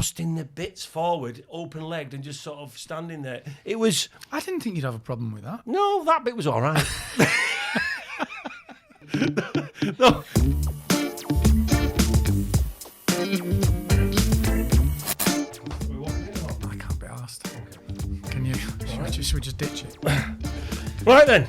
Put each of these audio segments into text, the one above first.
thrusting the bits forward, open-legged, and just sort of standing there. It was... I didn't think you'd have a problem with that. No, that bit was all right. No. I can't be arsed. Can you? Should we just ditch it? Right then.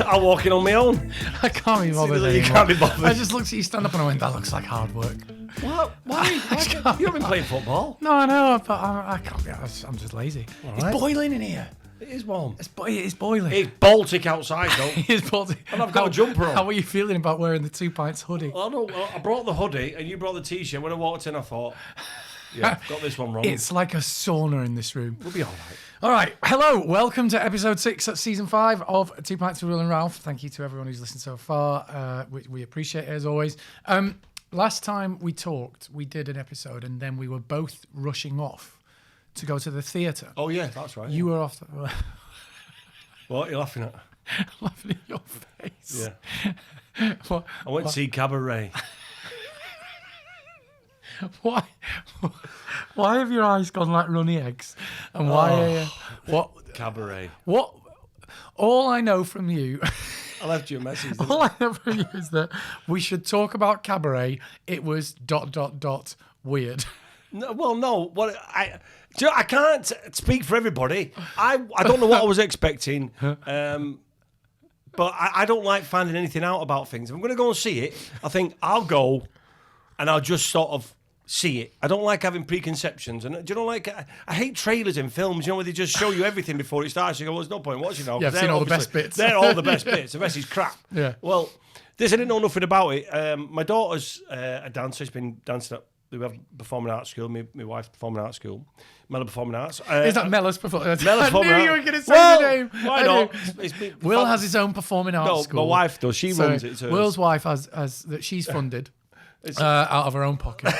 I'll walk in on my own. I can't be bothered You anymore. can't be bothered. I just looked at you stand up and I went, that looks like hard work. What? Why? You haven't been playing football? No, I know, but I can't be arsed. I'm just lazy. Right. It's boiling in here. It is warm. It's boiling. It's Baltic outside, though. It is boiling. And I've got a jumper on. How are you feeling about wearing the 2 pints hoodie? Well, no, I brought the hoodie and you brought the t-shirt. When I walked in, I thought, yeah, got this one wrong. It's like a sauna in this room. We'll be all right. All right. Hello. Welcome to episode 6 of season 5 of 2 Pints with Will and Ralph. Thank you to everyone who's listened so far. We appreciate it as always. Last time we talked, we did an episode and then we were both rushing off to go to the theatre. Oh, yeah, that's right. You were off. What are you laughing at? Laughing at your face. Yeah. What? I went to see Cabaret. Why have your eyes gone like runny eggs? And why? What? Cabaret. What? All I know from you. I left you a message. All I know from you is that we should talk about Cabaret. It was ... weird. No, well, no. Do you know, I can't speak for everybody. I don't know what I was expecting. But I don't like finding anything out about things. If I'm going to go and see it, I think I'll go and I'll just sort of see it. I don't like having preconceptions. And do you know, like, I hate trailers in films, you know, where they just show you everything before it starts. You go, well, there's no point watching now. Yeah, I've seen all the best bits. They're all the best bits. The rest is crap. Yeah. Well, this, I didn't know nothing about it. My daughter's a dancer. She's been dancing at we have performing arts school. My wife's performing arts school. Mella Performing Arts. Is that Mella's performing arts? Mella I Performing knew you Arts. were going to say the name. Why not? Will has his own performing arts school. My wife does. She runs it. Will's wife has that she's funded out of her own pocket.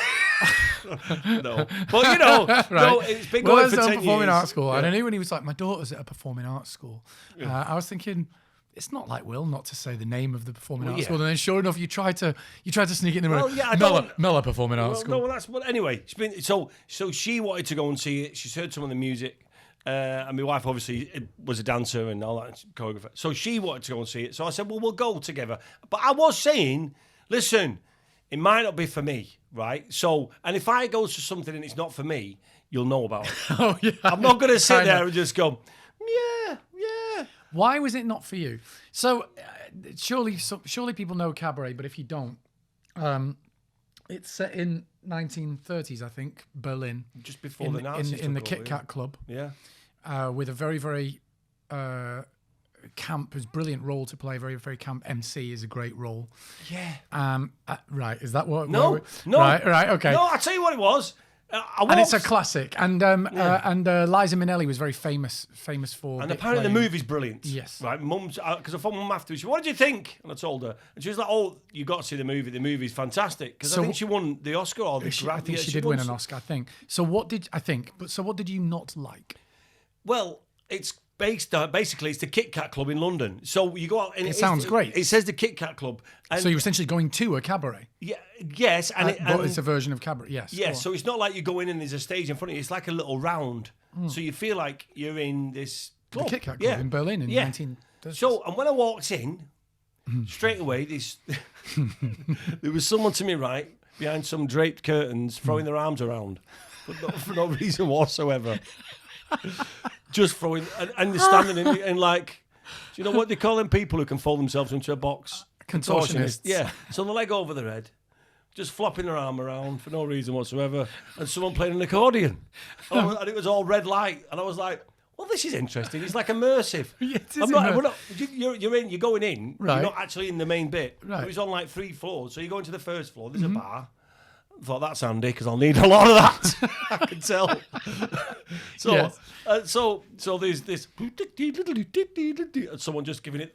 No, but you know, right. No, it's been going Will for has 10 own performing years. arts school, Yeah. and I knew when he was like, my daughter's at a performing arts school. I was thinking, it's not like Will not to say the name of the performing arts school, and then sure enough, you try to sneak it in the room. Well, yeah, Mella Performing Arts School. No, that's but anyway. So she wanted to go and see it. She's heard some of the music, and my wife obviously was a dancer and all that choreographer. So she wanted to go and see it. So I said, well, we'll go together. But I was saying, listen, it might not be for me, right? So, and if I go to something and it's not for me, you'll know about it. Oh yeah. I'm not going to sit there and just go, yeah. Why was it not for you? So, surely people know Cabaret, but if you don't, it's set in 1930s, I think, Berlin, Just before the Nazis in the took Kit over, Kat Club, with a very, very camp, is brilliant role to play. Very, very camp MC is a great role. Yeah. Right, is that what? No. Right, okay. No, I'll tell you what it was. And it's a classic. And Liza Minnelli was very famous for. And apparently the movie's brilliant. Yes. Right, Mum's, because I phoned Mum afterwards. She said, what did you think? And I told her. And she was like, oh, you got to see the movie. The movie's fantastic. Because I think she won the Oscar or the Grammy. I think she did win an Oscar, I think. So what did you not like? Well, it's basically it's the Kit Kat Club in London. So you go out and it sounds great. It says the Kit Kat Club. And so you're essentially going to a cabaret. Yeah, yes, and it's a version of cabaret. Yes. Yes, so it's not like you go in and there's a stage in front of you. It's like a little round. So you feel like you're in this club. The Kit Kat Club in Berlin in 1930s. So, and when I walked in, straight away, there was someone to me right behind some draped curtains throwing their arms around for no reason whatsoever. Just throwing, and standing in like, do you know what they call them people who can fold themselves into a box? Contortionists. Yeah. So the leg over their head, just flopping their arm around for no reason whatsoever, and someone playing an accordion. And it was all red light. And I was like, well, this is interesting. It's like immersive. You're going in, right. You're not actually in the main bit. Right. It was on like 3 floors. So you go into the first floor, there's a bar. I thought, that's handy because I'll need a lot of that. I can tell. So, yes. So there's this, and someone just giving it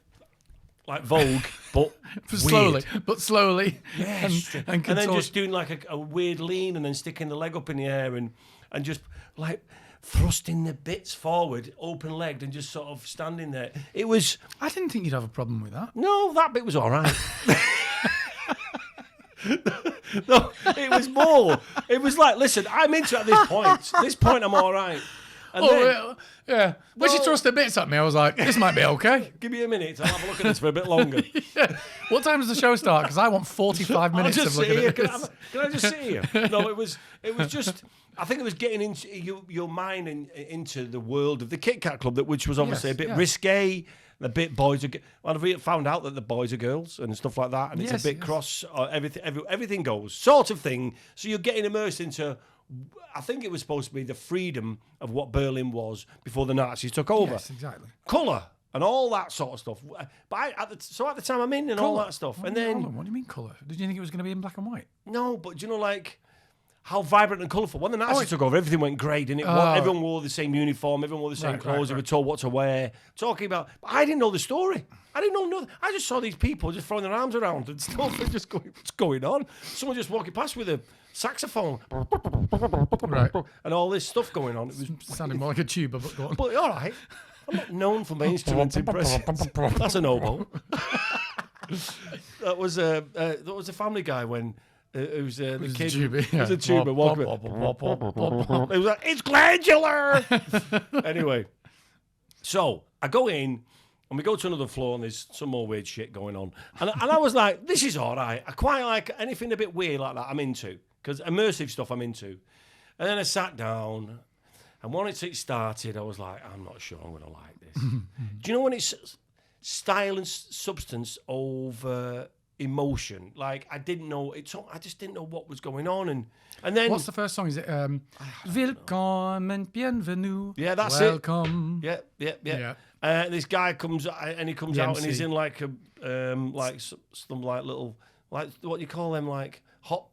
like Vogue, but slowly. Yes, and then just doing like a weird lean, and then sticking the leg up in the air, and just like thrusting the bits forward, open-legged, and just sort of standing there. It was. I didn't think you'd have a problem with that. No, that bit was all right. No, it was more. It was like, listen, I'm into it at this point. This point, I'm all right. And then, yeah. When she thrust her bits at me, I was like, this might be okay. give me a minute. I'll have a look at this for a bit longer. Yeah. What time does the show start? Because I want 45 minutes of looking at this. Can I just sit here? No, it was just. I think it was getting into your mind into the world of the Kit Kat Club, which was obviously a bit risque. A bit boys are. Well, I've found out that the boys are girls and stuff like that, and it's a bit cross. Everything goes sort of thing. So you're getting immersed into. I think it was supposed to be the freedom of what Berlin was before the Nazis took over. Yes, exactly. Colour and all that sort of stuff. But at the time I'm in and all that stuff. What do you mean colour? Did you think it was going to be in black and white? No, but do you know, like, how vibrant and colourful. When the Nazis took over, everything went grey, didn't it? Everyone wore the same uniform. Everyone wore the same clothes. They were told what to wear. Talking about... But I didn't know the story. I didn't know nothing. I just saw these people just throwing their arms around and stuff and just going, what's going on? Someone just walking past with a saxophone. And all this stuff going on. It was sounding more like a tuba, but go on. But all right. I'm not known for my instrument impressions. That's an oboe. That was a Family Guy when... it was the kid. It was a tuba. It was like, it's glandular. Anyway, so I go in and we go to another floor and there's some more weird shit going on. And I was like, this is all right. I quite like anything a bit weird like that. I'm into because immersive stuff I'm into. And then I sat down, and once it started, I was like, I'm not sure I'm going to like this. Do you know when it's style and substance over emotion? Like I didn't know it. I just didn't know what was going on, and then what's the first song? Is it Willkommen, bienvenue? Yeah, that's Welcome. it. Yeah. This guy comes and he comes out and he's in like a some like little like what do you call them, like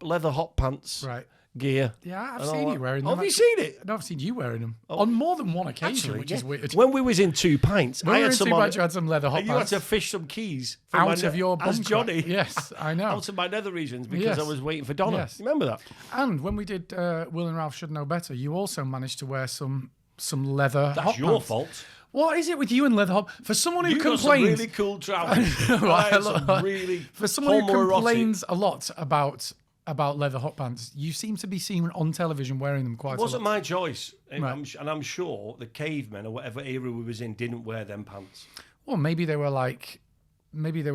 leather hot pants, right? Gear. Yeah, I've seen you wearing them. Have you seen it? No, I've seen you wearing them on more than one occasion, actually, which is weird. When we was in 2 Pints, when we were in 2 Pints, you had some leather hot pants. You had to fish some keys out of your bunker. As Johnny. Yes, I know. Out of my nether regions because I was waiting for Donna. Yes. You remember that? And when we did Will and Ralph Should Know Better, you also managed to wear some leather hot pants. That's your fault. What is it with you and leather hot? For someone who complains, got some really cool trousers. Really for someone who complains a lot about leather hot pants, you seem to be seen on television wearing them quite a lot. It wasn't my choice. Right. I'm sure the cavemen or whatever era we was in didn't wear them pants. Well, maybe they were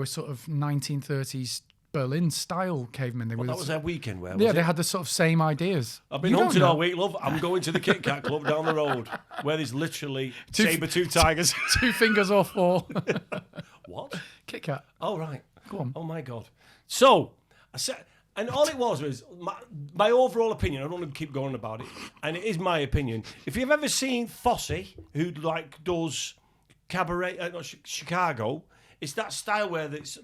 sort of 1930s Berlin style cavemen. That was their weekend wear. Yeah, they had the sort of same ideas. I've been hunting all week, love. I'm going to the Kit Kat Club down the road where there's literally saber-tooth tigers. 2 fingers or 4. What? Kit Kat. Oh, right. Go on. Oh, my God. So, I said... And all it was my overall opinion. I don't want to keep going about it, and it is my opinion. If you've ever seen Fosse, who like does Cabaret, Chicago, it's that style where it's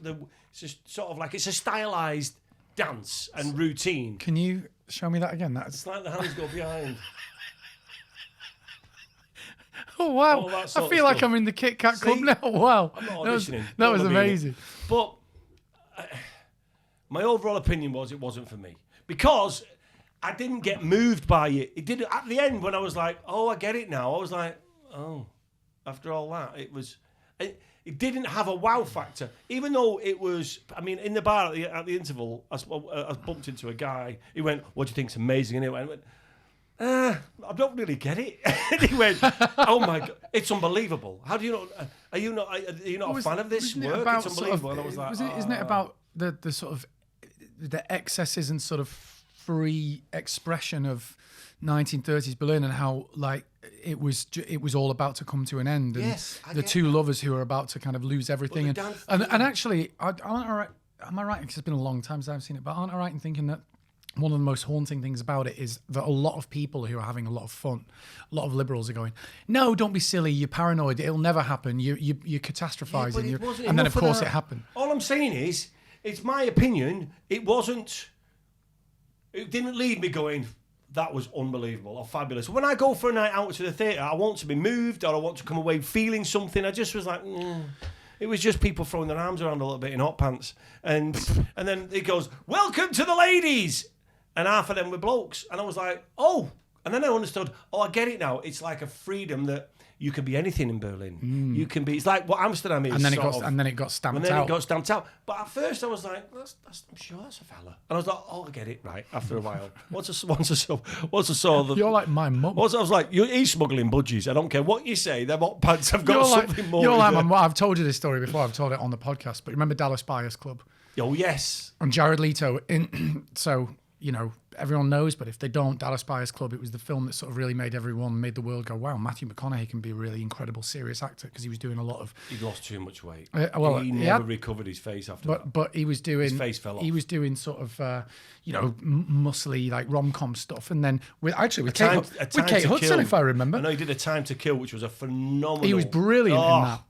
just sort of like it's a stylized dance and routine. Can you show me that again? It's like the hands go behind. Oh wow! I feel like I'm in the Kit Kat Club now. Wow! I'm not auditioning. That was amazing. But. My overall opinion was it wasn't for me because I didn't get moved by it. It didn't. At the end, when I was like, "Oh, I get it now," I was like, "Oh." After all that, it didn't have a wow factor, even though it was. I mean, in the bar at the interval, I bumped into a guy. He went, "What do you think's amazing?" And I went, "I don't really get it." And he went, "Oh my God, it's unbelievable! How do you not? Are you not a fan of this work? It's unbelievable." And I was like, "Isn't it about the sort of the excesses and sort of free expression of 1930s Berlin and how like it was all about to come to an end, and the two lovers who are about to kind of lose everything, and actually, am I right? Because it's been a long time since I've seen it, but aren't I right in thinking that one of the most haunting things about it is that a lot of people who are having a lot of fun, a lot of liberals are going, "No, don't be silly. You're paranoid. It'll never happen. You're catastrophizing." And then of course it happened. All I'm saying is, it's my opinion. It didn't lead me going, that was unbelievable or fabulous. When I go for a night out to the theatre, I want to be moved or I want to come away feeling something. I just was like, It was just people throwing their arms around a little bit in hot pants. And then it goes, "Welcome to the ladies." And half of them were blokes. And I was like, oh, And then I understood, I get it now. It's like a freedom that you can be anything in Berlin. You can be, it's like what Amsterdam is. And then it got stamped and then out. it got stamped out. But at first I was like, I'm sure that's a fella. And I was like, I get it, right, after a while. Once I saw the... You're like my mum. I was like, he's smuggling budgies. I don't care what you say. Them hot pants have got something more. You're like my mum. I've told you this story before. I've told it on the podcast. But remember Dallas Buyers Club? Oh, yes. And Jared Leto, so, you know, everyone knows, but if they don't, Dallas Buyers Club, it was the film that sort of really made the world go, wow, Matthew McConaughey can be a really incredible serious actor, because he was doing a lot of... He lost too much weight. He never recovered his face after that. But he was doing... His face fell off. He was doing sort of, muscly, like, rom-com stuff. And then, with Kate Hudson, if I remember. I know he did A Time to Kill, which was a phenomenal... He was brilliant in that.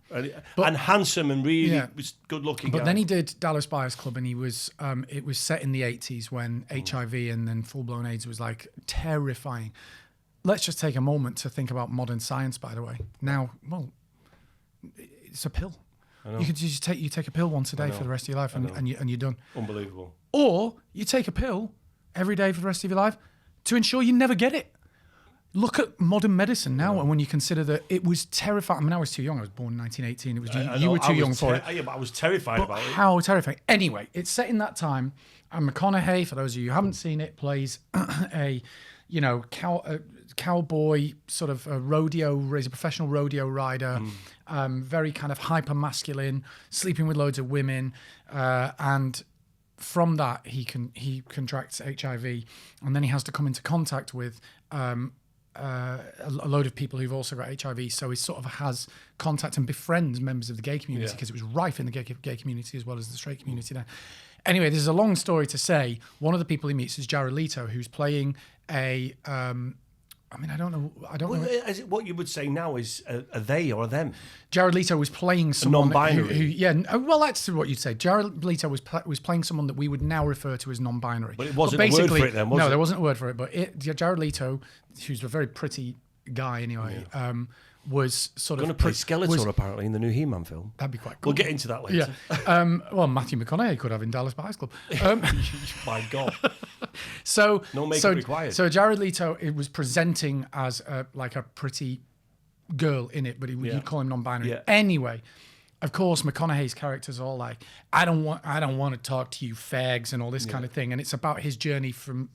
And handsome and really was good looking. But then he did Dallas Buyers Club, and he was it was set in the 80s when HIV and then full-blown AIDS was like terrifying. Let's just take a moment to think about modern science, by the way. Now, well, it's a pill. You could just take a pill once a day for the rest of your life, and you're done. Unbelievable. Or you take a pill every day for the rest of your life to ensure you never get it. Look at modern medicine now, and when you consider that it was terrifying. I mean, I was too young. I was born in 1918. It was you were too young for it. Yeah, but I was terrified about it. How terrifying. Anyway, it's set in that time, and McConaughey, for those of you who haven't seen it, plays a cowboy, sort of a rodeo, he's a professional rodeo rider, very kind of hyper masculine, sleeping with loads of women, and from that he contracts HIV, and then he has to come into contact with a load of people who've also got HIV, so he sort of has contact and befriends members of the gay community, because it was rife in the gay community as well as the straight community then. Anyway, this is a long story to say. One of the people he meets is Jared Leto, who's playing a I don't know. Is it what you would say now is a they or a them? Jared Leto was playing someone non-binary. Well, that's what you'd say. Jared Leto was playing someone that we would now refer to as non-binary. But it wasn't a word for it then, was it? No, there wasn't a word for it. But Jared Leto, who's a very pretty guy anyway, was sort of... going to play Skeletor, apparently, in the new He-Man film. That'd be quite cool. We'll get into that later. Yeah. Well, Matthew McConaughey could have in Dallas Buyers Club. My God. So no makeup required. So Jared Leto, it was presenting as like a pretty girl in it, but you'd call him non-binary. Yeah. Anyway, of course, McConaughey's character's all like, I don't want to talk to you fags and all this kind of thing, and it's about his journey from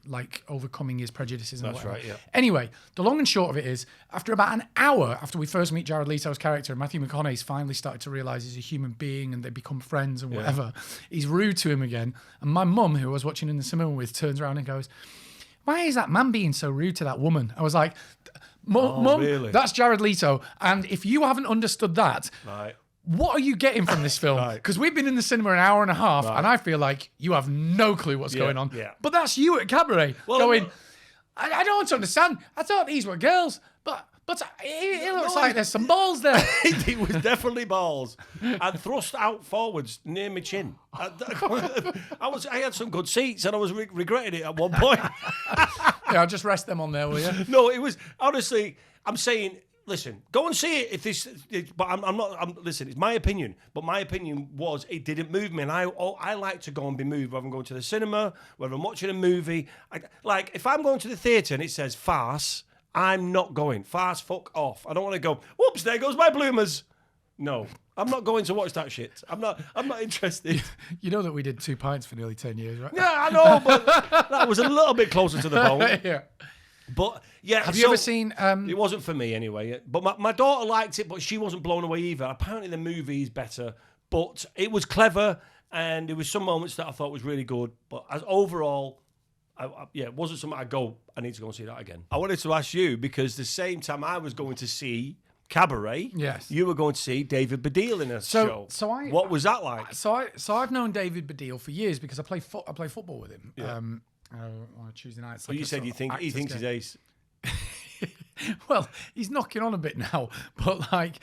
like overcoming his prejudices and whatever. That's right, yeah. Anyway, the long and short of it is, after about an hour after we first meet Jared Leto's character, Matthew McConaughey's finally started to realise he's a human being and they become friends and whatever. He's rude to him again. And my mum, who I was watching in the cinema with, turns around and goes, why is that man being so rude to that woman? I was like, Mum, really? That's Jared Leto. And if you haven't understood that... Right. What are you getting from this film? Because we've been in the cinema an hour and a half, and I feel like you have no clue what's going on. Yeah. But that's you at Cabaret going, I don't want to understand. I thought these were girls, but it looks like there's some balls there. It was definitely balls. And thrust out forwards near my chin. I had some good seats, and I was regretting it at one point. Yeah, I'll just rest them on there, will you? No, it was, honestly, I'm saying... Listen, go and see it if this. But I'm not. Listen, it's my opinion. But my opinion was it didn't move me, and I like to go and be moved. Whether I'm going to the cinema, whether I'm watching a movie. Like if I'm going to the theatre and it says farce, I'm not going. Farce, fuck off. I don't want to go. Whoops, there goes my bloomers. No, I'm not going to watch that shit. I'm not interested. You know that we did 2 pints for nearly 10 years, right? Yeah, I know, but that was a little bit closer to the bone. Yeah. But yeah, have you ever seen? It wasn't for me anyway. But my daughter liked it, but she wasn't blown away either. Apparently, the movie is better, but it was clever, and there was some moments that I thought was really good. But as overall, it wasn't something I need to go and see that again. I wanted to ask you because the same time I was going to see Cabaret, yes, you were going to see David Baddiel in a show. What was that like? So I've known David Baddiel for years because I play football with him. Yeah. On Tuesday nights. So you said he thinks he's ace. Well, he's knocking on a bit now, but like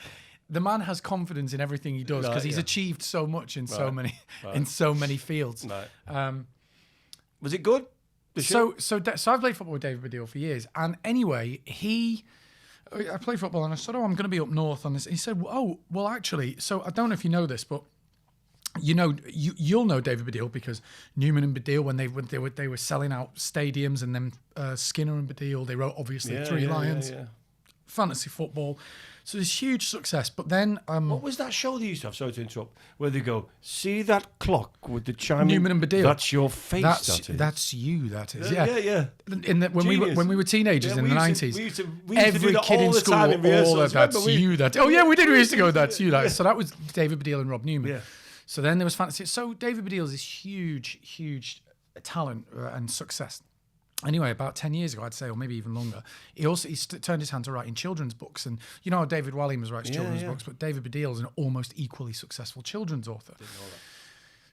the man has confidence in everything he does because he's achieved so much in so many fields. Right. Was it good? So I've played football with David Baddiel for years, and anyway, I played football and I said, I'm going to be up north on this. He said, oh, well, actually, so I don't know if you know this, but you'll know David Baddiel because Newman and Baddiel when they were selling out stadiums, and then Skinner and Baddiel, they wrote obviously Three Lions, fantasy football. So there's huge success. But then what was that show they used to have? Sorry to interrupt. Where they go, see that clock with the chiming? Newman and Baddiel. That's your face. That's you. That is. Yeah. When we were teenagers in the 90s, we used to every do kid in school, all of that's you. That. Oh yeah, we did. We used to go. That's you. That. So that was David Baddiel and Rob Newman. Yeah. So then there was fantasy. So David Baddiel is this huge talent and success. Anyway, about 10 years ago, I'd say, or maybe even longer, he turned his hand to writing children's books. And you know how David Walliams writes children's books, but David Baddiel is an almost equally successful children's author. Didn't know that.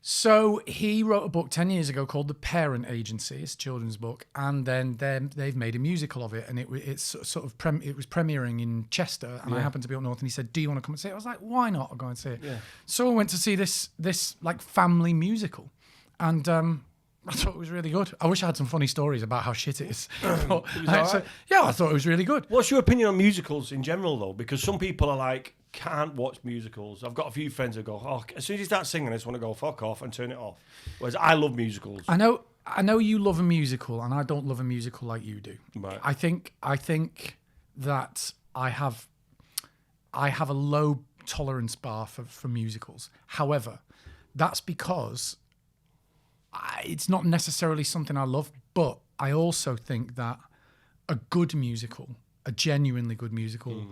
So he wrote a book 10 years ago called The Parent Agency. It's a children's book, and then they've made a musical of it, and it was premiering in Chester, and I happened to be up north, and he said, "Do you want to come and see it?" I was like, "Why not? I'll go and see it." Yeah. So I went to see this like family musical, and I thought it was really good. I wish I had some funny stories about how shit it is. But, I thought it was really good. What's your opinion on musicals in general, though? Because some people are like, can't watch musicals. I've got a few friends who go, oh, as soon as you start singing, I just want to go fuck off and turn it off. Whereas I love musicals. I know you love a musical, and I don't love a musical like you do. Right. I think that I have a low tolerance bar for musicals. However, that's because it's not necessarily something I love, but I also think that a good musical, a genuinely good musical,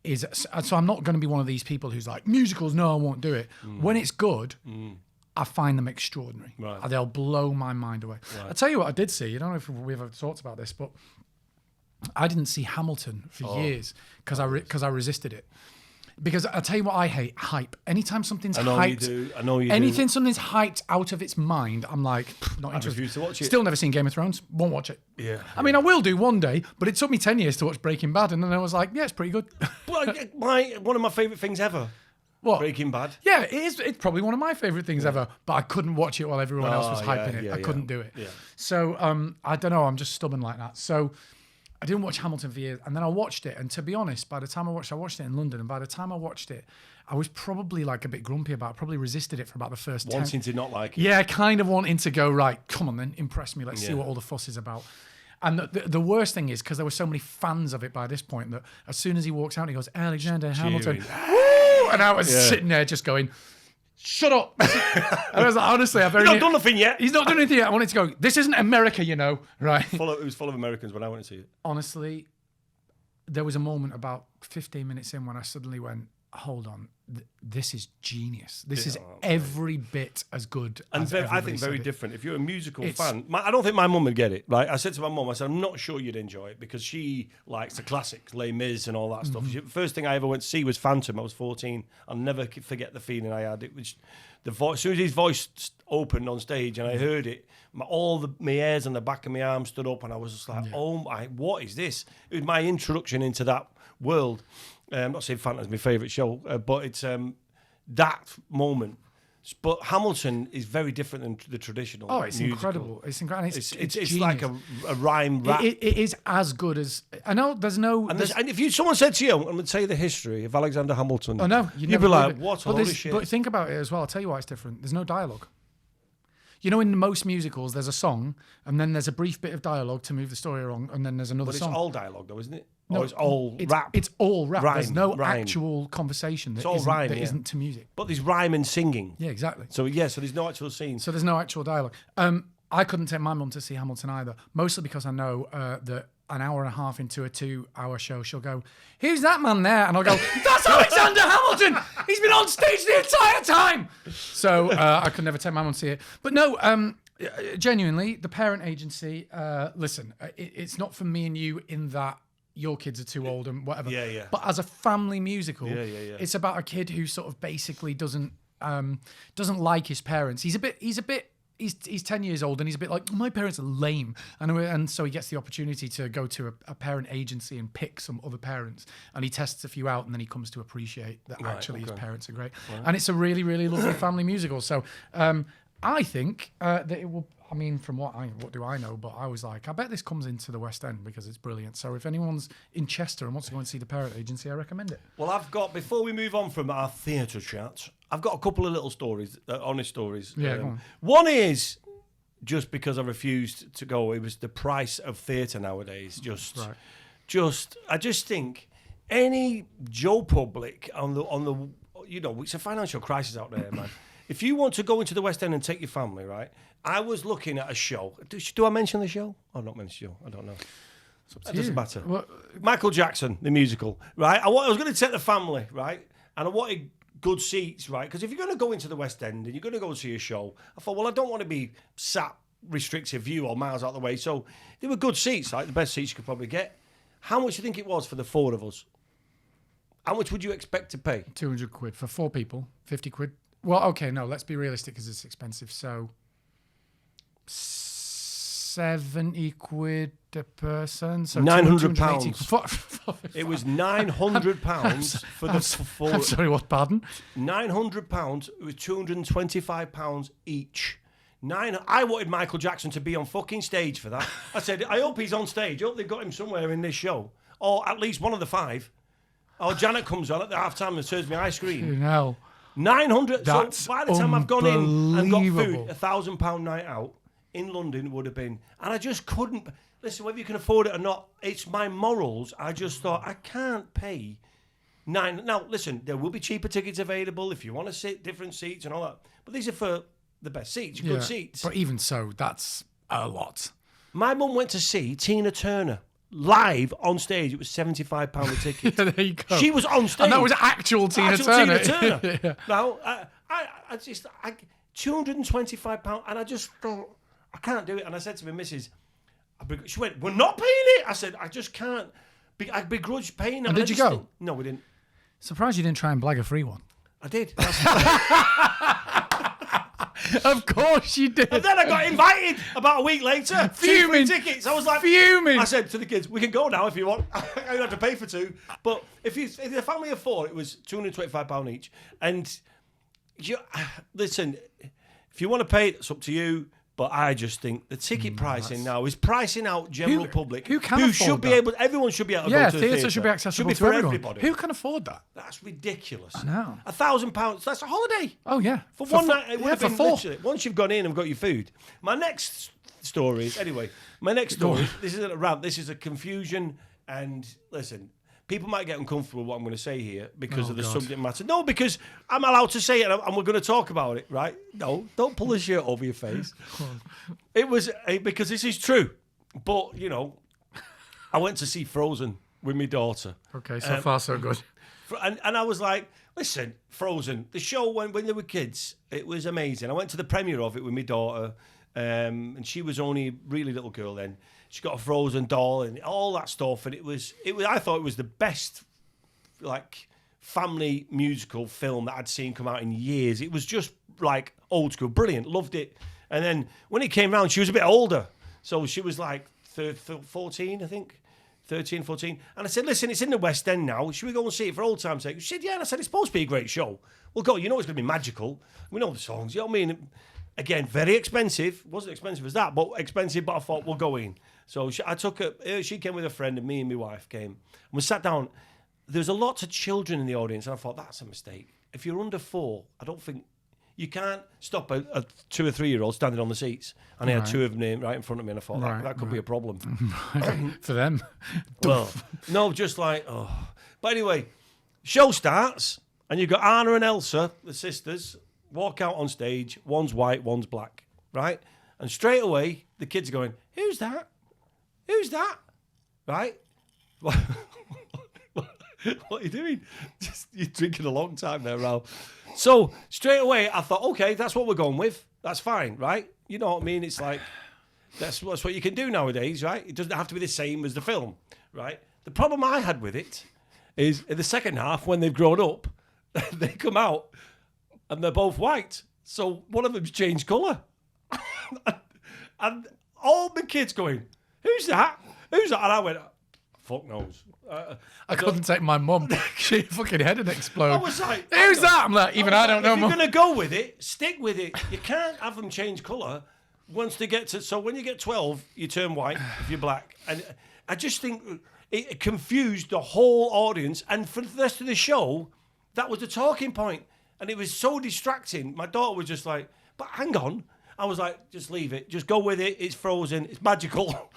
is. So I'm not going to be one of these people who's like, musicals, no, I won't do it. When it's good, I find them extraordinary. Right. They'll blow my mind away. Right. I'll tell you what I did see. I don't know if we've ever talked about this, but I didn't see Hamilton for years because I resisted it. Because I'll tell you what I hate, hype. Anytime something's hyped, I know you anything something's hyped out of its mind, I'm like, not interested. I refuse to watch it. Still never seen Game of Thrones, won't watch it. Yeah. I mean, I will do one day, but it took me 10 years to watch Breaking Bad, and then I was like, yeah, it's pretty good. Well, one of my favourite things ever. What? Breaking Bad. Yeah, it is. It's probably one of my favourite things ever, but I couldn't watch it while everyone else was hyping it. I couldn't do it. Yeah. So, I don't know, I'm just stubborn like that. So, I didn't watch Hamilton for years, and then I watched it. And to be honest, by the time I watched it in London, and by the time I watched it, I was probably like a bit grumpy about it. I probably resisted it for about the first 10. Wanting to not like it. Yeah, kind of wanting to go, right, come on then, impress me. Let's see what all the fuss is about. And the worst thing is, because there were so many fans of it by this point, that as soon as he walks out, he goes, Alexander Hamilton. Woo! And I was sitting there just going, shut up. And I was like, honestly, He's not done nothing yet. He's not done anything yet. I wanted to go, this isn't America, you know, right? It was full of Americans when I went to see it. Honestly, there was a moment about 15 minutes in when I suddenly went, hold on, this is genius. This is every bit as good as I think very different. If you're a musical fan, I don't think my mum would get it. Right? I said to my mum, I said, I'm not sure you'd enjoy it because she likes the classics, Les Mis and all that stuff. First thing I ever went to see was Phantom. I was 14. I'll never forget the feeling I had. It was the voice. As soon as his voice opened on stage and I heard it, my hairs on the back of my arm stood up, and I was just like, oh my, what is this? It was my introduction into that world. I'm not saying Phantom's my favourite show, but it's that moment. But Hamilton is very different than the traditional. Oh, it's musical. incredible! It's incredible. It's like a rhyme rap. It is as good as. I know there's no. And if someone said to you, "I'm going to tell you the history of Alexander Hamilton," oh no, you'd be like, "What a load of shit." But think about it as well. I'll tell you why it's different. There's no dialogue. You know, in most musicals, there's a song, and then there's a brief bit of dialogue to move the story along, and then there's another song. But it's all dialogue, though, isn't it? No, it's all rap. It's all rap. There's no rhyme. actual conversation that isn't to music. But there's rhyme and singing. Yeah, exactly. So there's no actual scene. So there's no actual dialogue. I couldn't take my mum to see Hamilton either, mostly because I know that an hour and a half into a 2-hour show, she'll go, "Who's that man there?" And I'll go, "That's Alexander Hamilton! He's been on stage the entire time!" So I could never take my mum to see it. But no, genuinely, The Parent Agency, listen, it's not for me and you in that your kids are too old and whatever. Yeah. But as a family musical, it's about a kid who sort of basically doesn't like his parents. He's 10 years old and he's a bit like, my parents are lame. And so he gets the opportunity to go to a parent agency and pick some other parents. And he tests a few out and then he comes to appreciate that his parents are great. Right. And it's a really, really lovely family musical. So I think that it will. I mean, from what do I know? But I was like, I bet this comes into the West End because it's brilliant. So if anyone's in Chester and wants to go and see the Parrot Agency, I recommend it. Well, I've got, before we move on from our theatre chat, I've got a couple of little stories, honest stories. Yeah, go on. One is, just because I refused to go, it was the price of theatre nowadays. I just think any Joe Public on the it's a financial crisis out there, man. If you want to go into the West End and take your family, right? I was looking at a show. Do I mention the show? I've not mentioned the show. I don't know. It doesn't matter. Michael Jackson, the musical, right? I was going to take the family, right? And I wanted good seats, right? Because if you're going to go into the West End and you're going to go and see a show, I thought, well, I don't want to be sat restricted view or miles out of the way. So they were good seats, like the best seats you could probably get. How much do you think it was for the four of us? How much would you expect to pay? 200 quid for 4 people, 50 quid. Well, okay, no, let's be realistic because it's expensive. So 70 quid a person. So £900. It was £900 for the four. I'm sorry, what? Pardon? £900. It was £225 each. I wanted Michael Jackson to be on fucking stage for that. I said, I hope he's on stage. I hope they've got him somewhere in this show, or at least one of the 5. Or Janet comes on at the half time and serves me ice cream. No. 900. That's so by the time I've gone in and got food, £1,000 night out in London would have been. And I just couldn't. Listen, whether you can afford it or not, it's my morals. I just thought, I can't pay 9. Now, listen, there will be cheaper tickets available if you want to sit different seats and all that. But these are for the best seats, good seats. But even so, that's a lot. My mum went to see Tina Turner live on stage. It was £75 a ticket. Yeah, there you go. She was on stage. And that was actual Tina Turner. Yeah. Now, I just £225, and I just thought, I can't do it. And I said to my missus, she went, we're not paying it. I said, I just can't. I begrudge paying it. And did you go? No, we didn't. Surprised you didn't try and blag a free one. I did. Of course you did. And then I got invited about a week later. Fuming. 2 free tickets. I was like, fuming. I said to the kids, we can go now if you want. I don't have to pay for 2. But if the family of 4, it was £225 each. And listen, if you want to pay it, it's up to you. But I just think the ticket pricing now is pricing out general public. Who can afford should be that? able? Everyone should be able to go to the theatre. Should be accessible for to everyone. everybody. Who can afford that? That's ridiculous. I know. £1,000. That's a holiday. Oh yeah, For one night, it would have for been 4. literally. Once you've gone in and got your food. My next story is this isn't a rant. This is a confusion. And listen, people might get uncomfortable with what I'm going to say here because of the subject matter. No, because I'm allowed to say it and we're going to talk about it, right? No, don't pull the shirt over your face. It was because this is true. But, I went to see Frozen with my daughter. Okay, so far so good. And I was like, listen, Frozen, the show when they were kids, it was amazing. I went to the premiere of it with my daughter, and she was only a really little girl then. She got a Frozen doll and all that stuff, and it was. I thought it was the best, like, family musical film that I'd seen come out in years. It was just like old school, brilliant, loved it. And then when it came round, she was a bit older, so she was like 14, I think. 13, 14. And I said, listen, it's in the West End now. Should we go and see it for old time's sake? She said, yeah. And I said, it's supposed to be a great show. Well, go. You know it's going to be magical. We know the songs. You know what I mean? Again, very expensive. Wasn't expensive as that, but expensive. But I thought, we'll go in. So I took her. She came with a friend, and me and my wife came. And we sat down. There's a lot of children in the audience, and I thought, that's a mistake. If you're under 4, I don't think you can't stop a 2 or 3 year old standing on the seats. And I had 2 of them right in front of me, and I thought that could be a problem for them. Well, no, just like But anyway, show starts, and you've got Anna and Elsa, the sisters, walk out on stage. One's white, one's black, right? And straight away, the kids are going, "Who's that? Who's that?" Right? What are you doing? You're drinking a long time there, Ralph. So straight away, I thought, okay, that's what we're going with. That's fine, right? You know what I mean? It's like, that's what you can do nowadays, right? It doesn't have to be the same as the film, right? The problem I had with it is in the second half, when they've grown up, they come out and they're both white. So one of them's changed colour. And all the kids going, "Who's that? Who's that?" And I went, "Fuck knows." I couldn't take my mum. She fucking head would explode. I was like, "Who's that?" I'm like, I don't know. If you're going to go with it, stick with it. You can't have them change colour. once they get to, so when you get 12, you turn white if you're black. And I just think it confused the whole audience. And for the rest of the show, that was the talking point. And it was so distracting. My daughter was just like, but hang on. I was like, just leave it. Just go with it. It's Frozen. It's magical.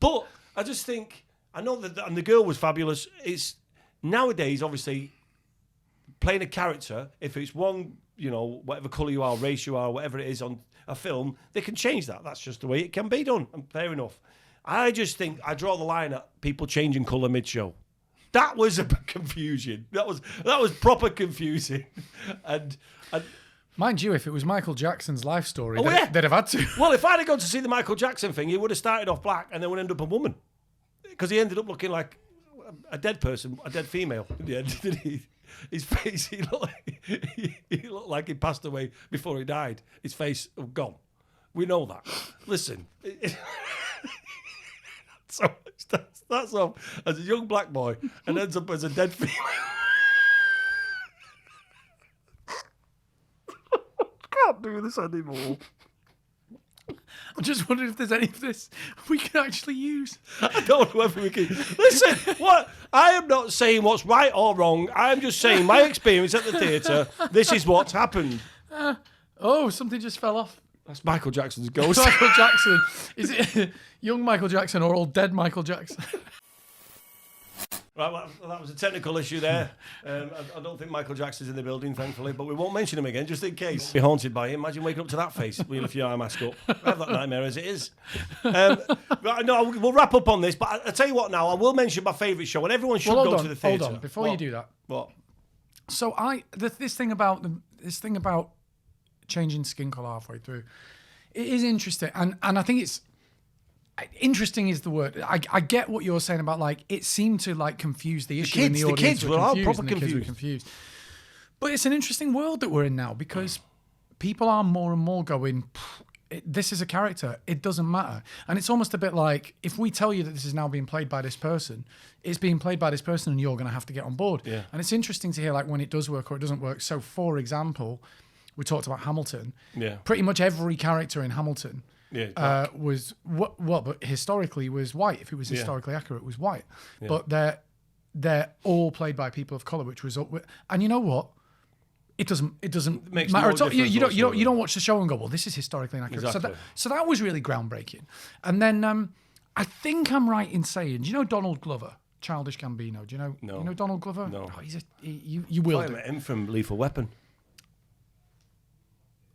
But I just think, I know that, and the girl was fabulous. It's nowadays, obviously, playing a character, if it's one, whatever colour you are, race you are, whatever it is on a film, they can change that. That's just the way it can be done. And fair enough. I just think I draw the line at people changing colour mid-show. That was a confusion. That was proper confusing. And mind you, if it was Michael Jackson's life story, they'd have had to. Well, if I'd have gone to see the Michael Jackson thing, he would have started off black and then would end up a woman. Because he ended up looking like a dead person, a dead female in the end, didn't he? His face, he looked like he passed away before he died. His face gone. We know that. Listen. So starts off as a young black boy and ends up as a dead female. Can't do this anymore. I'm just wondering if there's any of this we can actually use. I don't know whether we can. Listen, what I am not saying what's right or wrong. I'm just saying my experience at the theatre. This is what's happened. Something just fell off. That's Michael Jackson's ghost. Michael Jackson. Is it young Michael Jackson or old dead Michael Jackson? Right, well, that was a technical issue there. I don't think Michael Jackson's in the building, thankfully, but we won't mention him again, just in case. Be haunted by him. Imagine waking up to that face. We'll lift your eye mask up. I have that nightmare as it is. Right, no, we'll wrap up on this, but I'll tell you what now, I will mention my favourite show, and everyone should go to the theatre. Hold on, before you do that. What? So this thing about changing skin colour halfway through, it is interesting, and I think it's interesting is the word. I get what you're saying about like it seemed to like confuse the issue. The kids were all proper confused. But it's an interesting world that we're in now because people are more and more going, this is a character. It doesn't matter. And it's almost a bit like if we tell you that this is now being played by this person, it's being played by this person and you're going to have to get on board. Yeah. And it's interesting to hear like when it does work or it doesn't work. So for example, we talked about Hamilton. Yeah. Pretty much every character in Hamilton was but historically was white. If it was historically accurate, it was white. Yeah. But they're all played by people of color, which was and you know what? It doesn't matter at all. You don't watch the show and go, well, this is historically inaccurate. Exactly. So that was really groundbreaking. And then I think I'm right in saying, do you know Donald Glover, Childish Gambino? Do you know? No. You know Donald Glover? No. Oh, you will. I met him from Lethal Weapon.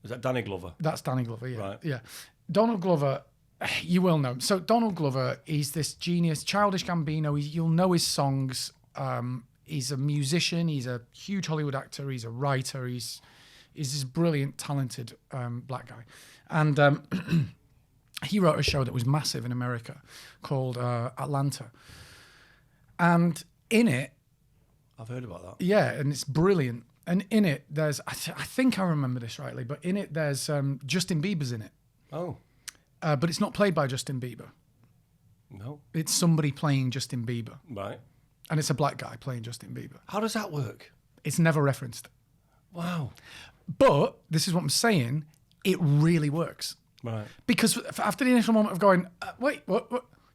Is that Danny Glover? That's Danny Glover. Yeah. Right. Yeah. Donald Glover, you will know. So Donald Glover, he's this genius. Childish Gambino, you'll know his songs. He's a musician. He's a huge Hollywood actor. He's a writer. He's this brilliant, talented black guy. And he wrote a show that was massive in America called Atlanta. And in it... I've heard about that. Yeah, and it's brilliant. And in it, there's... I think I remember this rightly, but in it, there's Justin Bieber's in it. Oh. But it's not played by Justin Bieber. No. It's somebody playing Justin Bieber. Right. And it's a black guy playing Justin Bieber. How does that work? It's never referenced. Wow. But this is what I'm saying. It really works. Right. Because after the initial moment of going, wait, what?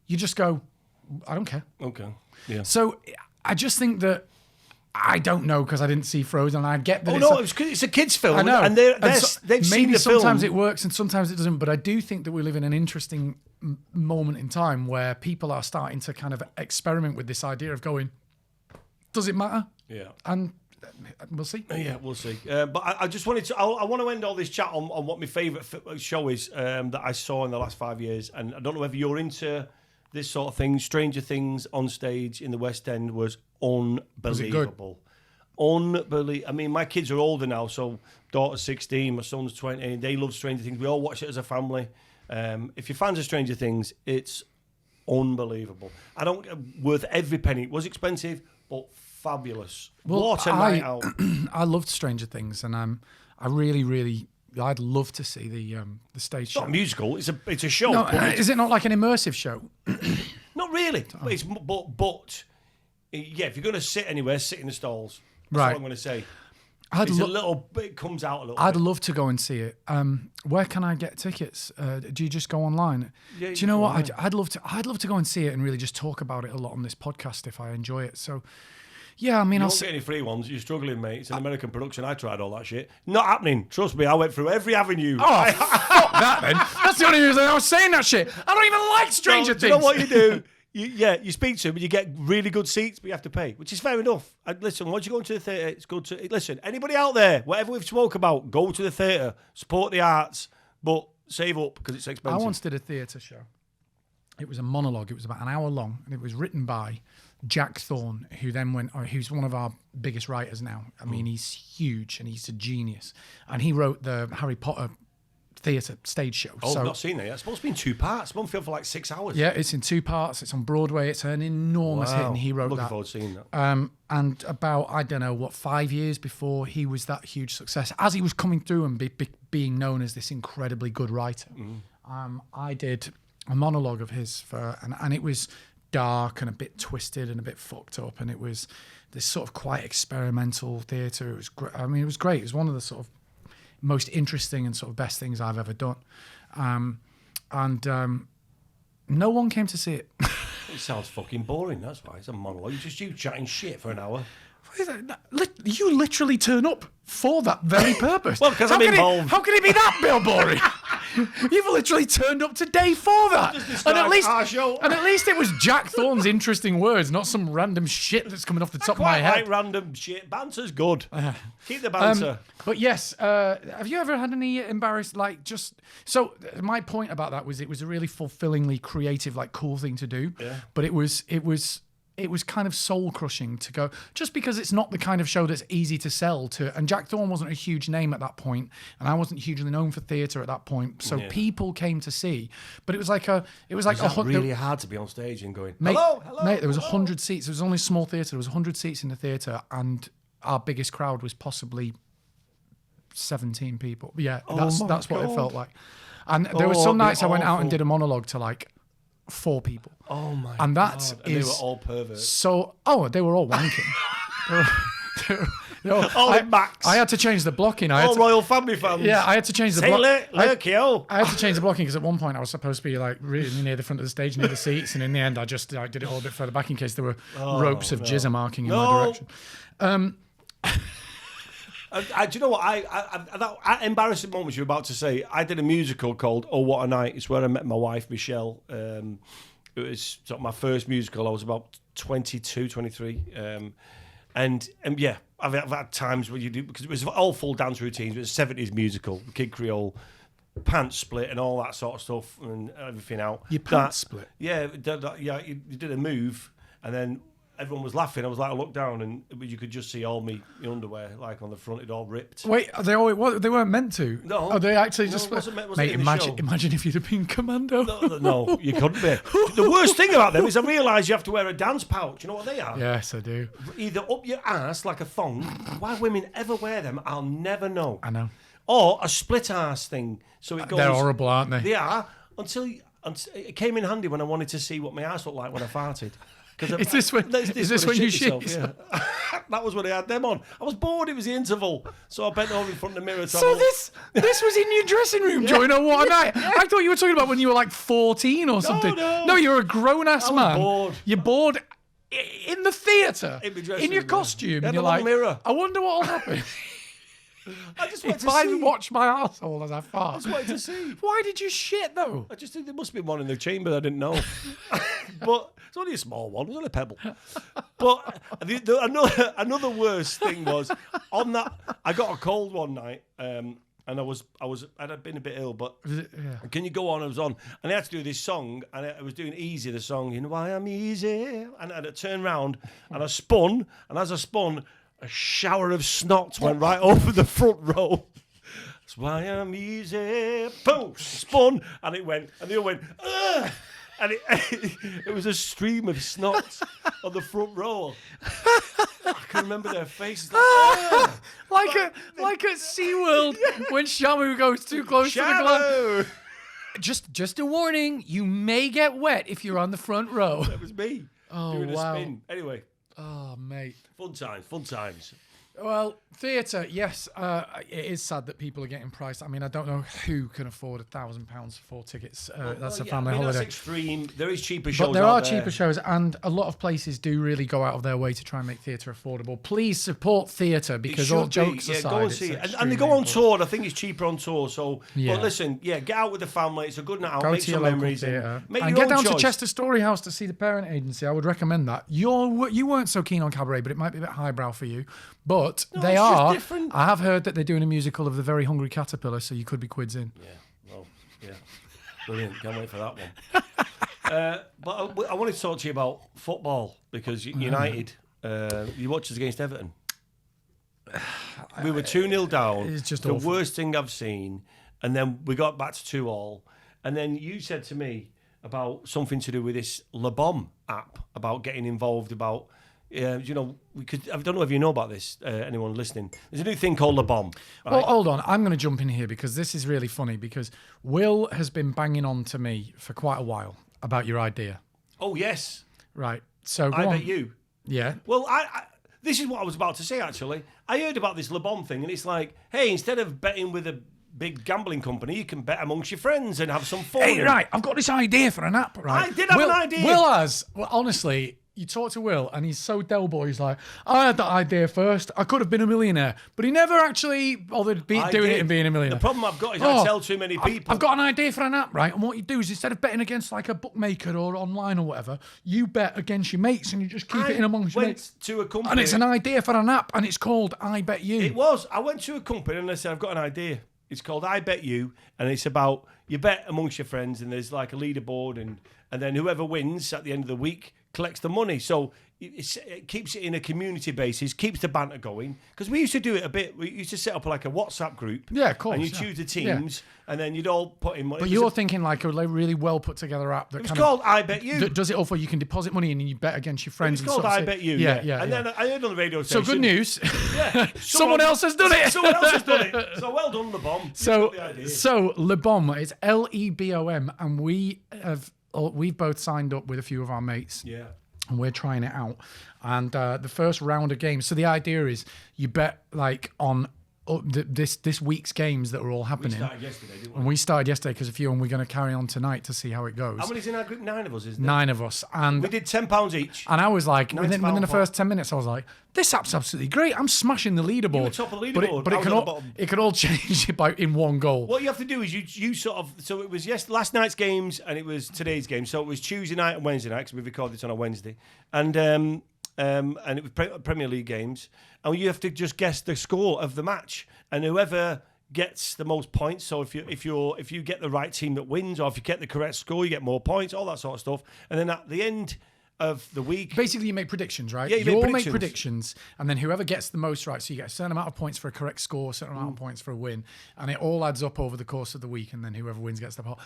You just go, I don't care. Okay. Yeah. So I just think that I don't know because I didn't see Frozen. I get that. It's a kids' film. I know. And they've seen the film. Maybe sometimes it works and sometimes it doesn't. But I do think that we live in an interesting moment in time where people are starting to kind of experiment with this idea of going, does it matter? Yeah. And we'll see. Yeah, we'll see. But I just wanted to. I want to end all this chat on what my favourite show is that I saw in the last 5 years, and I don't know whether you're into this sort of thing. Stranger Things on stage in the West End was unbelievable. Unbelievable. I mean, my kids are older now, so daughter's 16, my son's 20. They love Stranger Things. We all watch it as a family. If you're fans of Stranger Things, it's unbelievable. Worth every penny. It was expensive, but fabulous. Well, what a night out. I loved Stranger Things, and I'd love to see the stage It's show. not a musical. It's a show. No, is it not like an immersive show? Not really. But yeah, if you're going to sit anywhere, sit in the stalls. That's Right. what I'm going to say. I'd It's a little bit, comes out a little I'd bit. love to go and see it. Where can I get tickets? Do you just go online? Yeah, Do you know what? online. I'd love to go and see it and really just talk about it a lot on this podcast if I enjoy it. So, yeah, I mean, You I'll won't get any free ones. You're struggling, mate. It's an American production. I tried all that shit. Not happening. Trust me, I went through every avenue. Oh, fuck that then. That's the only reason I was saying that shit. I don't even like Stranger Things. Do you know what you do? You speak to them and you get really good seats, but you have to pay, which is fair enough. And listen, once you go into the theatre, it's good to... Listen, anybody out there, whatever we've spoke about, go to the theatre, support the arts, but save up because it's expensive. I once did a theatre show. It was a monologue. It was about an hour long, and it was written by Jack Thorne, who then who's one of our biggest writers now. I mean, he's huge and he's a genius. And he wrote the Harry Potter theatre stage show. Oh, so, I've not seen that yet. It's supposed to be in 2 parts. It's supposed to film for like 6 hours. yeah, it's in 2 parts. It's on Broadway. It's an enormous hit, and he wrote Looking that. forward to seeing that. And about, I don't know, 5 years before he was that huge success, as he was coming through and being known as this incredibly good writer, I did a monologue of his and it was dark and a bit twisted and a bit fucked up, and it was this sort of quite experimental theatre. It was I mean, it was great. It was one of the sort of most interesting and sort of best things I've ever done. No one came to see it. It sounds fucking boring, that's why. It's a monologue. It's just you chatting shit for an hour. You literally turn up for that very purpose. Well, because I'm involved. How can it be that, Bill Boring? You've literally turned up today for that. And at least it was Jack Thorne's interesting words, not some random shit that's coming off the top of my head. Like random shit. Banter's good. Keep the banter. But yes, have you ever had any embarrassed, so my point about that was it was a really fulfillingly creative, cool thing to do. Yeah. But it was kind of soul crushing to go, just because it's not the kind of show that's easy to sell to. And Jack Thorne wasn't a huge name at that point, and I wasn't hugely known for theatre at that point. So people came to see, but it was like really hard to be on stage and going, mate, hello. Mate, there was 100 seats. It was only a small theatre. There was 100 seats in the theatre, and our biggest crowd was possibly 17 people. Yeah, that's what it felt like. And there were some nights I went out and did a monologue to 4 people. Oh my and that God. And they were all perverts. So, they were all wanking. Max. I had to change the blocking. Royal Family fans. Yeah, I had to change the blocking. I had to change the blocking because at one point I was supposed to be really near the front of the stage, near the seats, and in the end I just did it all a bit further back in case there were ropes of jizzer marking in my direction. Do you know what? That embarrassing moment you're about to say, I did a musical called Oh What a Night. It's where I met my wife, Michelle. It was sort of my first musical. I was about 22, 23. And yeah, I've had times where you do, because it was all full dance routines. It was a 70s musical, Kid Creole, pants split and all that sort of stuff and everything out. Your pants split? Yeah, you did a move and then everyone was laughing. I was I looked down and you could just see all my underwear on the front. It all ripped. Wait, they weren't meant to. No. Oh, they actually just. Wasn't mate, in the show. imagine if you'd have been Commando. No, you couldn't be. The worst thing about them is I realised you have to wear a dance pouch. You know what they are? Yes, I do. Either up your ass like a thong. Why women ever wear them, I'll never know. I know. Or a split ass thing. So it goes. They're horrible, aren't they? They are. Until it came in handy when I wanted to see what my ass looked like when I farted. Is this when you shit yourself? Yeah. That was when I had them on. I was bored. It was the interval, so I bent over in front of the mirror. So this was in your dressing room, Joe. You know what? I thought you were talking about when you were 14 or something. No, you're a grown ass man. Bored. You're bored in the theatre in your room, costume, and you're like, mirror. I wonder what'll happen. I just wanted if I to see. watch my arsehole as I fart. I just wanted to see. Why did you shit though? I just think there must have been one in the chamber that I didn't know. But it's only a small one. It was only a pebble. But another worst thing was on that. I got a cold one night, and I'd been a bit ill. But Can You Go On? I was on, and I had to do this song, and I was doing Easy, the song. You know why I'm easy? And I turned round, and I spun, and as I spun, a shower of snot went right over the front row. That's why I'm easy. Boom, spun, and it went, and the other went, ugh. And it was a stream of snot on the front row. I can remember their faces. Like at SeaWorld when Shamu goes too close to the glass. Just a warning, you may get wet if you're on the front row. That was me doing a spin. Anyway. Oh, mate. Fun times. Well, theatre, yes. It is sad that people are getting priced. I mean, I don't know who can afford £1,000 for tickets. That's a family holiday. That's extreme. There is cheaper shows. But there are cheaper shows, and a lot of places do really go out of their way to try and make theatre affordable. Please support theatre because all jokes aside, go and see it. And they go on tour. I think it's cheaper on tour. So, but listen, get out with the family. It's a good night out. Make some memories. And get down to Chester Storyhouse to see the Parent Agency. I would recommend that. You weren't so keen on Cabaret, but it might be a bit highbrow for you. But they are. Different. I have heard that they're doing a musical of The Very Hungry Caterpillar, so you could be quids in. Brilliant. Can't wait for that one. But I wanted to talk to you about football because United, you watched us against Everton. We were 2-0 down. It's just the awful. worst thing I've seen. And then we got back to 2-2. And then you said to me about something to do with this Le Bon app, about getting involved, about... we could. I don't know if you know about this. Anyone listening? There's a new thing called Le Bon. Right? Well, hold on. I'm going to jump in here because this is really funny. Because Will has been banging on to me for quite a while about your idea. Oh yes. Right. So I bet you. Yeah. Well, this is what I was about to say. Actually, I heard about this Le Bon thing, and it's like, hey, instead of betting with a big gambling company, you can bet amongst your friends and have some fun. Hey, right. I've got this idea for an app. Right. I did have an idea. Will has. Well, honestly. You talk to Will, and he's so Del Boy. He's like, I had that idea first. I could have been a millionaire, but he never actually bothered doing it and being a millionaire. The problem I've got is I tell too many people. I've got an idea for an app, right? And what you do is instead of betting against like a bookmaker or online or whatever, you bet against your mates, and you just keep it in amongst your mates. To a company, and it's an idea for an app, and it's called I Bet You. It was. I went to a company and I said, I've got an idea. It's called I Bet You, and it's about you bet amongst your friends, and there's like a leaderboard, and then whoever wins at the end of the week collects the money. So it keeps it in a community basis, keeps the banter going. Because we used to do it a bit. We used to set up like a WhatsApp group. Yeah, of course. And you choose the teams, and then you'd all put in money. But you're thinking like a really well put together app that it's called I Bet You. That does it all for you. Can deposit money in and you bet against your friends. It's called I Bet You. Yeah. And then I heard on the radio station. So good news. Yeah. Someone else has done it. Someone else has done it. So well done, Le Bon. So Le Bon, it's LEBOM, and we've both signed up with a few of our mates. Yeah. And we're trying it out. And the first round of games. So the idea is you bet like on this week's games that are all happening. We started yesterday, didn't we? And we started yesterday because a few, and we're going to carry on tonight to see how it goes. How many's in our group? 9 of us, isn't it? 9 of us. And we did £10 each. And I was like, within the £90 first 10 minutes, I was like, this app's absolutely great. I'm smashing the leaderboard. You were top of the leaderboard. But it can all change in one goal. What you have to do is you sort of... So it was last night's games and it was today's game. So it was Tuesday night and Wednesday night because we recorded this on a Wednesday. And it was Premier League games. And you have to just guess the score of the match. And whoever gets the most points, so if you get the right team that wins, or if you get the correct score, you get more points, all that sort of stuff. And then at the end of the week... Basically, you make predictions, right? Yeah, you all make predictions, and then whoever gets the most right, so you get a certain amount of points for a correct score, a certain amount of points for a win, and it all adds up over the course of the week, and then whoever wins gets the pot.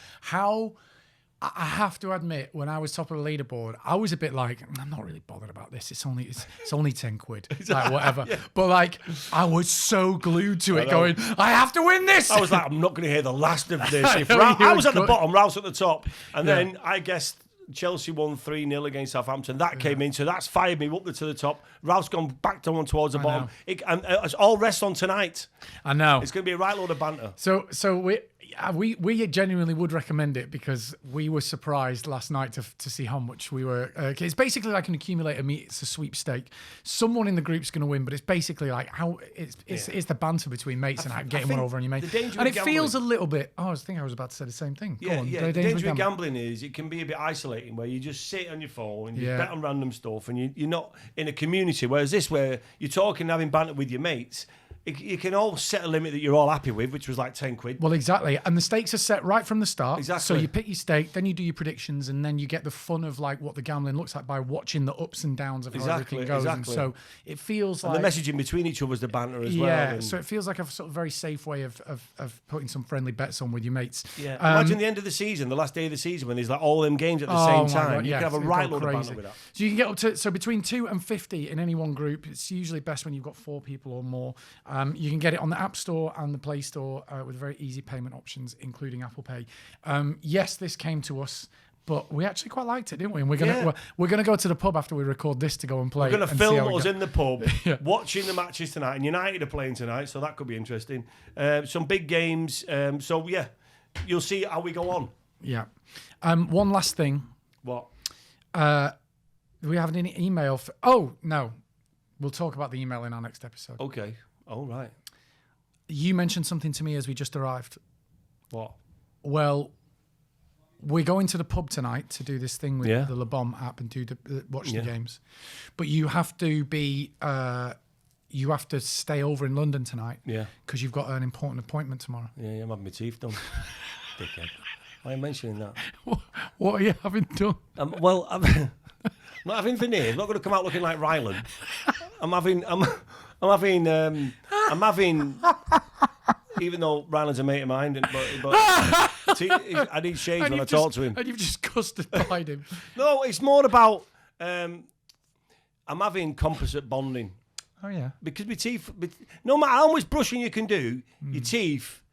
I have to admit, when I was top of the leaderboard, I was a bit like, I'm not really bothered about this. It's only £10, like whatever. Yeah. But like, I was so glued to it, going, I have to win this. I was like, I'm not going to hear the last of this. I was at the bottom, Ralph's at the top, and then I guessed Chelsea won 3-0 against Southampton. That came in, so that's fired me up to the top. Ralph's gone back down towards the bottom. And it's all rests on tonight. I know. It's going to be a right load of banter. So we genuinely would recommend it because we were surprised last night to see how much we were. It's basically like an accumulator meet. It's a sweepstake. Someone in the group's going to win, but it's basically like how it's the banter between mates and getting one over on your mate. And it feels a little bit. I was about to say the same thing. The danger of gambling is it can be a bit isolating where you just sit on your phone and you bet on random stuff and you're not in a community. Whereas this, where you're talking, having banter with your mates. You can all set a limit that you're all happy with, which was like £10. Well, exactly. And the stakes are set right from the start. Exactly. So you pick your stake, then you do your predictions, and then you get the fun of like what the gambling looks like by watching the ups and downs of how everything goes. Exactly. And so it feels like... And the messaging between each other is the banter as well. Yeah, so it feels like a sort of very safe way of putting some friendly bets on with your mates. Yeah. Imagine the end of the season, the last day of the season, when there's like all them games at the same time. God, you can have a right load of banter with that. So you can get up to... So between 2 and 50 in any one group. It's usually best when you've got 4 people or more. You can get it on the App Store and the Play Store with very easy payment options, including Apple Pay. Yes, this came to us But we actually quite liked it, didn't we? And we're gonna go to the pub after we record this to go and play. We're going to and see how film we us go. in the pub watching the matches tonight. And United are playing tonight, so that could be interesting. Some big games. So, yeah, you'll see how we go on. Yeah. One last thing. What? Do we have any email? Oh, no. We'll talk about the email in our next episode. Okay. All right. You mentioned something to me as we just arrived. What? Well, we're going to the pub tonight to do this thing with Yeah. the Le Bon app and watch the games. But you have to be, you have to stay over in London tonight. Yeah. Because you've got an important appointment tomorrow. Yeah, I'm having my teeth done. Dickhead. Why are you mentioning that? What are you having done? Well, I'm not having veneers. I'm not going to come out looking like Ryland. I'm having. Even though Ryland's a mate of mine, but I need shades when I talk to him. And you've just custard-pied him. No, it's more about I'm having composite bonding. Oh, yeah. Because my teeth, no matter how much brushing you can do, your teeth,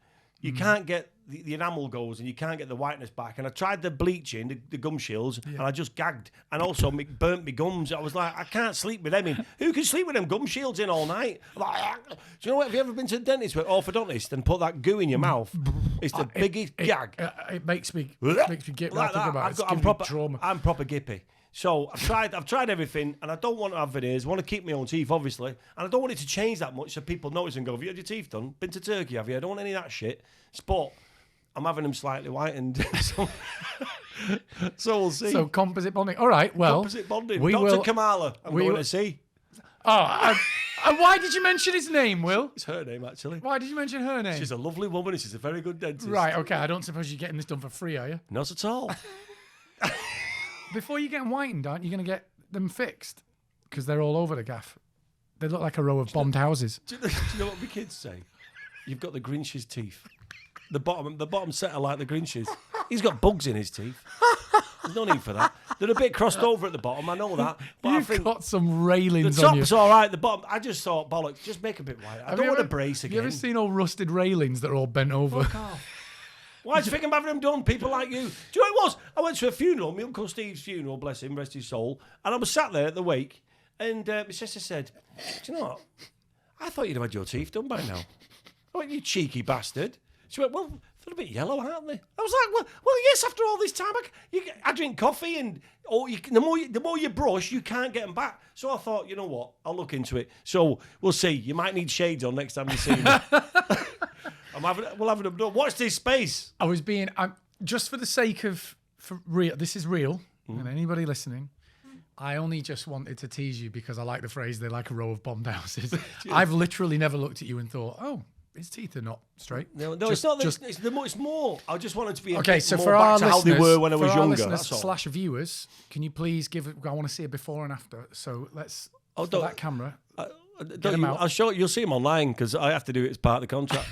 you can't get the enamel goes and you can't get the whiteness back. And I tried the bleaching, the gum shields, and I just gagged. And also burnt my gums. I was like, I can't sleep with them in. Who can sleep with them gum shields in all night? I'm like, do you know what? Have you ever been to the dentist with orthodontist and put that goo in your mouth? It's the biggest gag. It makes me get like that. about it. I'm proper gippy. So I've tried everything, and I don't want to have veneers. I want to keep my own teeth, obviously, and I don't want it to change that much so people notice and go, "Have you had your teeth done? Been to Turkey? Have you?" I don't want any of that shit. But I'm having them slightly whitened, so we'll see. So composite bonding. All right. Well, composite bonding. Dr. Kamala, I'm going to see. Oh, and why did you mention his name, Will? It's her name, actually. Why did you mention her name? She's a lovely woman, and she's a very good dentist. Right. Okay. I don't suppose you're getting this done for free, are you? Not at all. Before you get them whitened, aren't you going to get them fixed? Because they're all over the gaff. They look like a row of bombed houses. Do you know what my kids say? You've got the Grinch's teeth. The bottom set are like the Grinch's. He's got bugs in his teeth. There's no need for that. They're a bit crossed over at the bottom. I know that. But You've I think got some railings the on you. top's all right. The bottom, I just thought, bollocks, just make a bit white. I don't want to brace again. You ever seen all rusted railings that are all bent over? Fuck off. Why do you think I'm having them done? People like you. Do you know what it was? I went to a funeral, my Uncle Steve's funeral, bless him, rest his soul, and I was sat there at the wake, and my sister said, do you know what? I thought you'd have had your teeth done by now. I went, you cheeky bastard. She went, well, they're a bit yellow, aren't they? I was like, well, yes, after all this time, I drink coffee, and the more you brush, you can't get them back. So I thought, you know what? I'll look into it. So we'll see. You might need shades on next time you see me. We'll have them done. Watch this space. I'm just for the sake of real. This is real, and anybody listening, I only just wanted to tease you because I like the phrase. They're like a row of bombed houses. I've literally never looked at you and thought, oh, his teeth are not straight. No, it's not. It's more. I just wanted to be okay. So more for back our to listeners, how they were when I was younger. Listeners / viewers, can you please give? I want to see a before and after. So let's for that camera. Get them out. I'll show you'll see them online because I have to do it as part of the contract.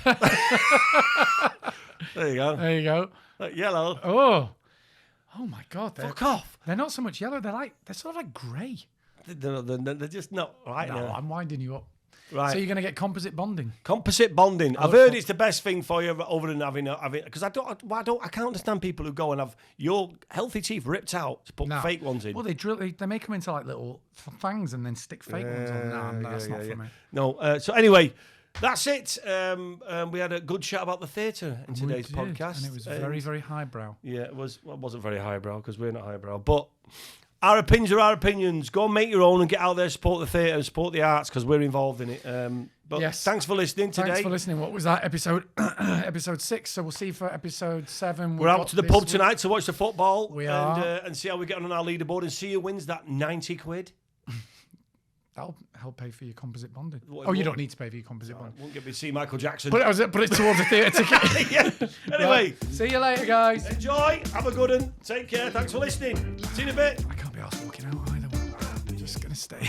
There you go. There you go. Yellow. Oh my God! Fuck off. They're not so much yellow. They're sort of like grey. They're just not right No, now. I'm winding you up. Right. So you're going to get composite bonding. Composite bonding. I've heard it's the best thing for you over than having because I can't understand people who go and have your healthy teeth ripped out to put fake ones in. Well, they make them into like little fangs and then stick fake ones on. No, that's not for me. No. So anyway, that's it. We had a good chat about the theatre in today's podcast, and it was very, very highbrow. Yeah, it was. Well, it wasn't very highbrow because we're not highbrow, but. Our opinions are our opinions. Go and make your own and get out there, support the theatre and support the arts because we're involved in it. But yes. Thanks for listening today. Thanks for listening. What was that episode? Episode 6. So we'll see you for episode 7. We're out to the pub tonight to watch the football. We are. And see how we get on our leaderboard and see who wins that 90 quid. That'll help pay for your composite bonding. You don't need to pay for your composite bonding. Won't get me to see Michael Jackson. Put it towards a theatre ticket. Yeah. Anyway. Right. See you later, guys. Enjoy. Have a good one. Take care. Thanks for listening. See you in a bit. I can't be arsed walking out either. I'm just going to stay.